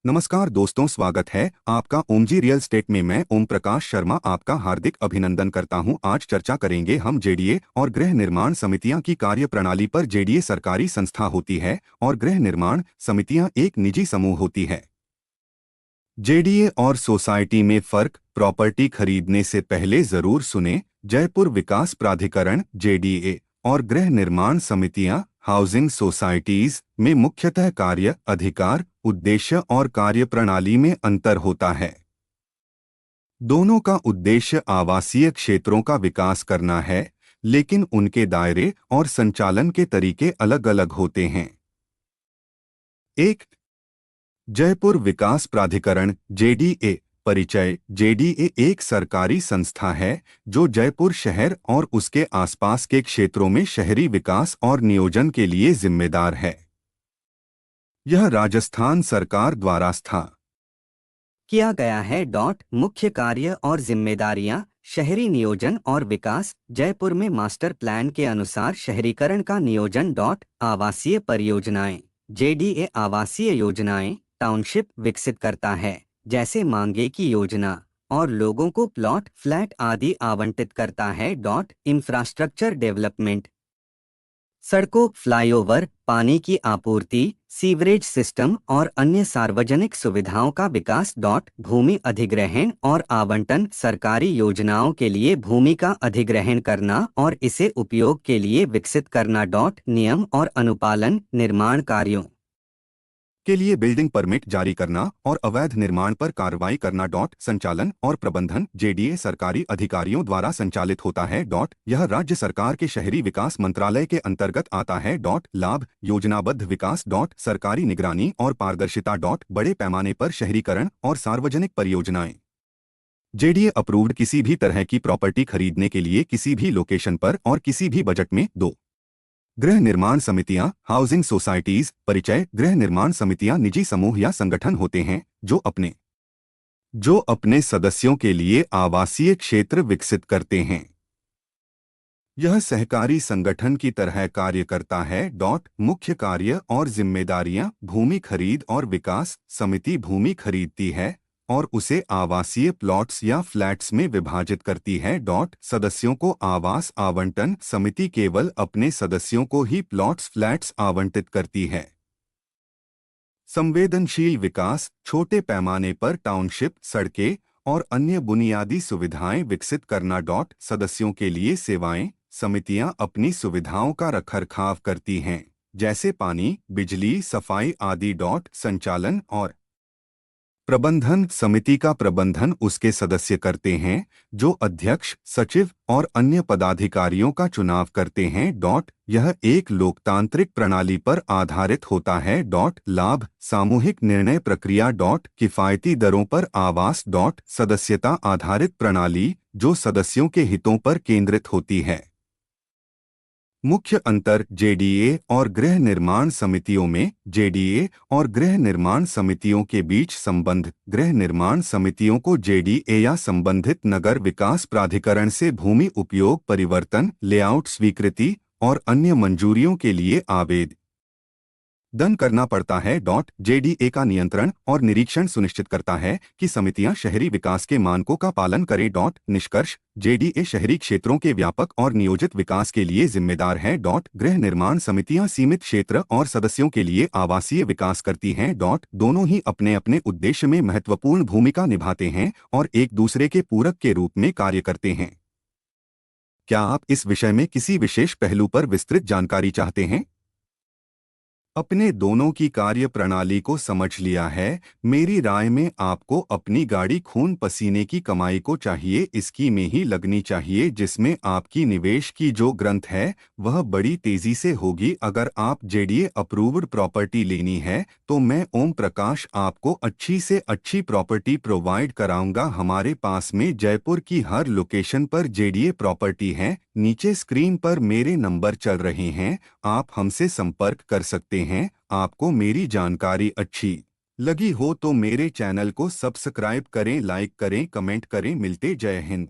नमस्कार दोस्तों, स्वागत है आपका ओमजी रियल स्टेट में। मैं ओम प्रकाश शर्मा आपका हार्दिक अभिनंदन करता हूं। आज चर्चा करेंगे हम जेडीए और गृह निर्माण समितियां की कार्य प्रणाली पर। जेडीए सरकारी संस्था होती है और गृह निर्माण समितियां एक निजी समूह होती है। जेडीए और सोसाइटी में फर्क। प्रॉपर्टी खरीदने से पहले जरूर सुने। जयपुर विकास प्राधिकरण जेडीए और गृह निर्माण समितियां हाउसिंग सोसाइटीज में मुख्यतः कार्य, अधिकार, उद्देश्य और कार्यप्रणाली में अंतर होता है। दोनों का उद्देश्य आवासीय क्षेत्रों का विकास करना है, लेकिन उनके दायरे और संचालन के तरीके अलग अलग होते हैं। एक, जयपुर विकास प्राधिकरण जेडीए। परिचय। जेडीए एक सरकारी संस्था है जो जयपुर शहर और उसके आसपास के क्षेत्रों में शहरी विकास और नियोजन के लिए जिम्मेदार है। यह राजस्थान सरकार द्वारा किया गया है। मुख्य कार्य और जिम्मेदारियां। शहरी नियोजन और विकास। जयपुर में मास्टर प्लान के अनुसार शहरीकरण का नियोजन। आवासीय परियोजनाएं। जेडीए आवासीय योजनाएं टाउनशिप विकसित करता है, जैसे मांगे की योजना, और लोगों को प्लॉट, फ्लैट आदि आवंटित करता है। Infrastructure development. सड़कों, फ्लाईओवर, पानी की आपूर्ति, सीवरेज सिस्टम और अन्य सार्वजनिक सुविधाओं का विकास। भूमि अधिग्रहण और आवंटन। सरकारी योजनाओं के लिए भूमि का अधिग्रहण करना और इसे उपयोग के लिए विकसित करना। नियम और अनुपालन। निर्माण कार्यों के लिए बिल्डिंग परमिट जारी करना और अवैध निर्माण पर कार्रवाई करना। संचालन और प्रबंधन। जेडीए सरकारी अधिकारियों द्वारा संचालित होता है। यह राज्य सरकार के शहरी विकास मंत्रालय के अंतर्गत आता है। लाभ, योजनाबद्ध विकास। सरकारी निगरानी और पारदर्शिता। बड़े पैमाने पर शहरीकरण और सार्वजनिक परियोजनाएं। जेडीए अप्रूव्ड किसी भी तरह की प्रॉपर्टी खरीदने के लिए किसी भी लोकेशन पर और किसी भी बजट में। 2, गृह निर्माण समितियां हाउसिंग सोसाइटीज। परिचय। गृह निर्माण समितियां निजी समूह या संगठन होते हैं जो अपने सदस्यों के लिए आवासीय क्षेत्र विकसित करते हैं। यह सहकारी संगठन की तरह कार्य करता है। मुख्य कार्य और जिम्मेदारियां। भूमि खरीद और विकास। समिति भूमि खरीदती है और उसे आवासीय प्लॉट्स या फ्लैट्स में विभाजित करती है। सदस्यों को आवास आवंटन। समिति केवल अपने सदस्यों को ही प्लॉट्स, फ्लैट्स आवंटित करती है। संवेदनशील विकास। छोटे पैमाने पर टाउनशिप, सड़कें और अन्य बुनियादी सुविधाएं विकसित करना। सदस्यों के लिए सेवाएं। समितियां अपनी सुविधाओं का रखरखाव करती हैं, जैसे पानी, बिजली, सफाई आदि। संचालन और प्रबंधन। समिति का प्रबंधन उसके सदस्य करते हैं, जो अध्यक्ष, सचिव और अन्य पदाधिकारियों का चुनाव करते हैं। यह एक लोकतांत्रिक प्रणाली पर आधारित होता है। लाभ, सामूहिक निर्णय प्रक्रिया। किफायती दरों पर आवास। सदस्यता आधारित प्रणाली जो सदस्यों के हितों पर केंद्रित होती है। मुख्य अंतर जेडीए और गृह निर्माण समितियों में। जेडीए और गृह निर्माण समितियों के बीच संबंध। गृह निर्माण समितियों को जेडीए या संबंधित नगर विकास प्राधिकरण से भूमि उपयोग परिवर्तन, लेआउट स्वीकृति और अन्य मंजूरियों के लिए आवेदन करना पड़ता है। जेडीए का नियंत्रण और निरीक्षण सुनिश्चित करता है कि समितियां शहरी विकास के मानकों का पालन करें। निष्कर्ष, जेडीए शहरी क्षेत्रों के व्यापक और नियोजित विकास के लिए जिम्मेदार है। गृह निर्माण समितियां सीमित क्षेत्र और सदस्यों के लिए आवासीय विकास करती हैं। दोनों ही अपने अपने उद्देश्य में महत्वपूर्ण भूमिका निभाते हैं और एक दूसरे के पूरक के रूप में कार्य करते हैं। क्या आप इस विषय में किसी विशेष पहलू पर विस्तृत जानकारी चाहते हैं? अपने दोनों की कार्य प्रणाली को समझ लिया है। मेरी राय में आपको अपनी गाड़ी खून पसीने की कमाई को चाहिए, इसकी में ही लगनी चाहिए, जिसमें आपकी निवेश की जो ग्रंथ है वह बड़ी तेजी से होगी। अगर आप जेडीए अप्रूव्ड प्रॉपर्टी लेनी है तो मैं ओम प्रकाश आपको अच्छी से अच्छी प्रॉपर्टी प्रोवाइड कराऊंगा। हमारे पास में जयपुर की हर लोकेशन पर जेडीए प्रॉपर्टी है। नीचे स्क्रीन पर मेरे नंबर चल रहे हैं, आप हमसे संपर्क कर सकते हैं। आपको मेरी जानकारी अच्छी लगी हो तो मेरे चैनल को सब्सक्राइब करें, लाइक करें, कमेंट करें। मिलते। जय हिंद।